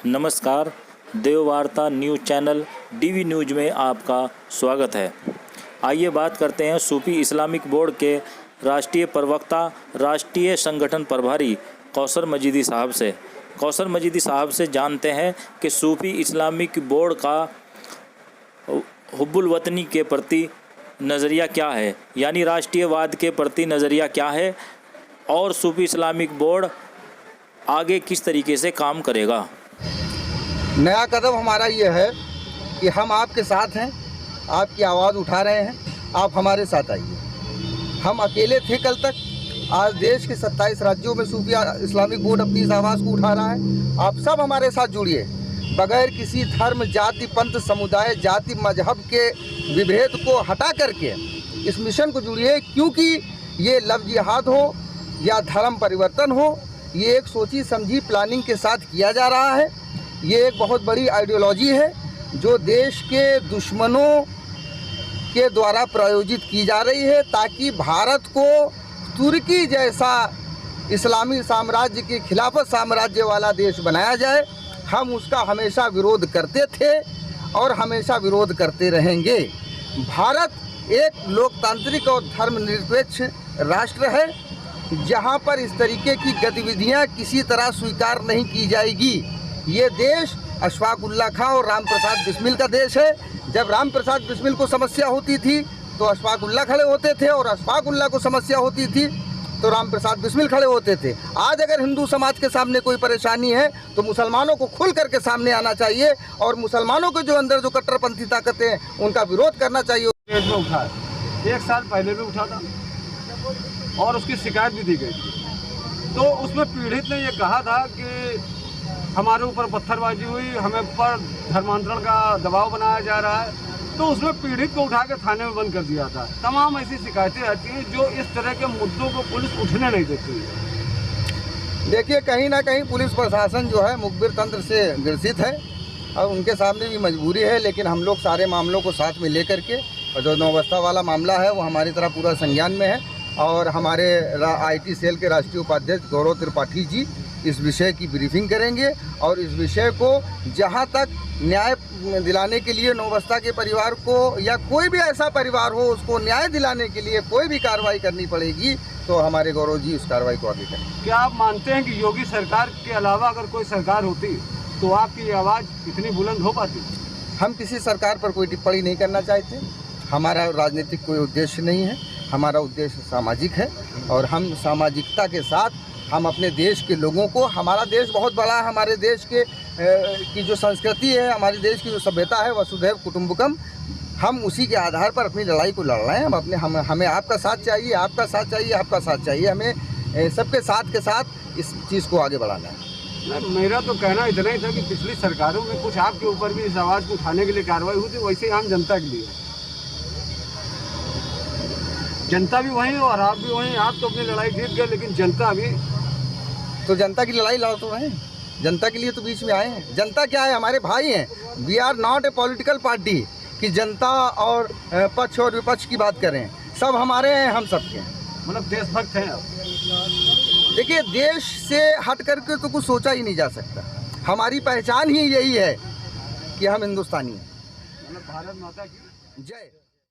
नमस्कार, देववार्ता news channel DV news में आपका स्वागत है। आइए बात करते हैं सूफी इस्लामिक बोर्ड के राष्ट्रीय प्रवक्ता, राष्ट्रीय संगठन प्रभारी कौसर मजीदी साहब से। कौसर मजीदी साहब से जानते हैं कि सूफी इस्लामिक बोर्ड का हुब्बुल वतनी के प्रति नज़रिया क्या है, यानी राष्ट्रीयवाद के प्रति नज़रिया क्या है और सूफी इस्लामिक बोर्ड आगे किस तरीके से काम करेगा। नया कदम हमारा ये है कि हम आपके साथ हैं, आपकी आवाज़ उठा रहे हैं, आप हमारे साथ आइए। हम अकेले थे कल तक, आज देश के 27 राज्यों में सूफी इस्लामिक बोर्ड अपनी इस आवाज़ को उठा रहा है। आप सब हमारे साथ जुड़िए, बगैर किसी धर्म, जाति, पंथ, समुदाय, जाति, मजहब के विभेद को हटा करके इस मिशन को जुड़िए, क्योंकि ये लव जिहाद हो या धर्म परिवर्तन हो, ये एक सोची समझी प्लानिंग के साथ किया जा रहा है। ये एक बहुत बड़ी आइडियोलॉजी है जो देश के दुश्मनों के द्वारा प्रायोजित की जा रही है, ताकि भारत को तुर्की जैसा इस्लामी साम्राज्य के खिलाफत साम्राज्य वाला देश बनाया जाए। हम उसका हमेशा विरोध करते थे और हमेशा विरोध करते रहेंगे। भारत एक लोकतांत्रिक और धर्मनिरपेक्ष राष्ट्र है, जहां पर इस तरीके की गतिविधियां किसी तरह स्वीकार नहीं की जाएगी। ये देश अशफाक उल्लाह खां और राम प्रसाद बिस्मिल का देश है। जब राम प्रसाद बिस्मिल को समस्या होती थी तो अशफाक उल्लाह खड़े होते थे, और अशफाक उल्लाह को समस्या होती थी तो राम प्रसाद बिस्मिल खड़े होते थे। आज अगर हिंदू समाज के सामने कोई परेशानी है तो मुसलमानों को खुल करके सामने आना चाहिए और मुसलमानों के जो अंदर जो कट्टरपंथी ताकतें हैं उनका विरोध करना चाहिए। में उठा है, 1 साल पहले भी उठा था और उसकी शिकायत भी दी गई थी। तो उसमें पीड़ित ने ये कहा था कि हमारे ऊपर पत्थरबाजी हुई, हमें पर धर्मांतरण का दबाव बनाया जा रहा है, तो उसमें पीड़ित को उठा के थाने में बंद कर दिया था। तमाम ऐसी शिकायतें आती हैं जो इस तरह के मुद्दों को पुलिस उठने नहीं देती है। देखिए, कहीं ना कहीं पुलिस प्रशासन जो है मुखबिर तंत्र से ग्रसित है और उनके सामने भी मजबूरी है, लेकिन हम लोग सारे मामलों को साथ में लेकर के, और जो नौबस्ता वाला मामला है वो हमारी तरह पूरा संज्ञान में है, और हमारे IT सेल के राष्ट्रीय उपाध्यक्ष गौरव त्रिपाठी जी इस विषय की ब्रीफिंग करेंगे और इस विषय को जहां तक न्याय दिलाने के लिए नौबस्ता के परिवार को या कोई भी ऐसा परिवार हो उसको न्याय दिलाने के लिए कोई भी कार्रवाई करनी पड़ेगी तो हमारे गौरव जी उस कार्रवाई को आगे करेंगे। क्या आप मानते हैं कि योगी सरकार के अलावा अगर कोई सरकार होती तो आपकी आवाज़ इतनी बुलंद हो पाती? हम किसी सरकार पर कोई टिप्पणी नहीं करना चाहते। हमारा राजनीतिक कोई उद्देश्य नहीं है, हमारा उद्देश्य सामाजिक है, और हम सामाजिकता के साथ हम अपने देश के लोगों को, हमारा देश बहुत बड़ा है, हमारे देश के की जो संस्कृति है, हमारे देश की जो सभ्यता है, वसुधैव कुटुंबकम, हम उसी के आधार पर अपनी लड़ाई को लड़ रहे हैं। हमें आपका साथ चाहिए, आपका साथ चाहिए, आपका साथ चाहिए। हमें सबके साथ के साथ इस चीज़ को आगे बढ़ाना है। मेरा तो कहना इतना ही था कि पिछली सरकारों में कुछ आपके ऊपर भी इस आवाज़ को उठाने के लिए कार्रवाई हुई थी, वैसे ही आम जनता के लिए। जनता भी वहीं और आप भी वहीं। आप तो अपनी लड़ाई जीत गए, लेकिन जनता अभी तो जनता की लड़ाई लड़ तो रहे हैं, जनता के लिए तो बीच में आए हैं। जनता क्या है, हमारे भाई हैं। We are not a political party कि जनता और पक्ष और विपक्ष की बात करें, सब हमारे हैं, हम सबके हैं। मतलब देशभक्त हैं आप? देखिए, देश से हट करके तो कुछ सोचा ही नहीं जा सकता। हमारी पहचान ही यही है कि हम हिंदुस्तानी हैं। मतलब भारत माता की जय।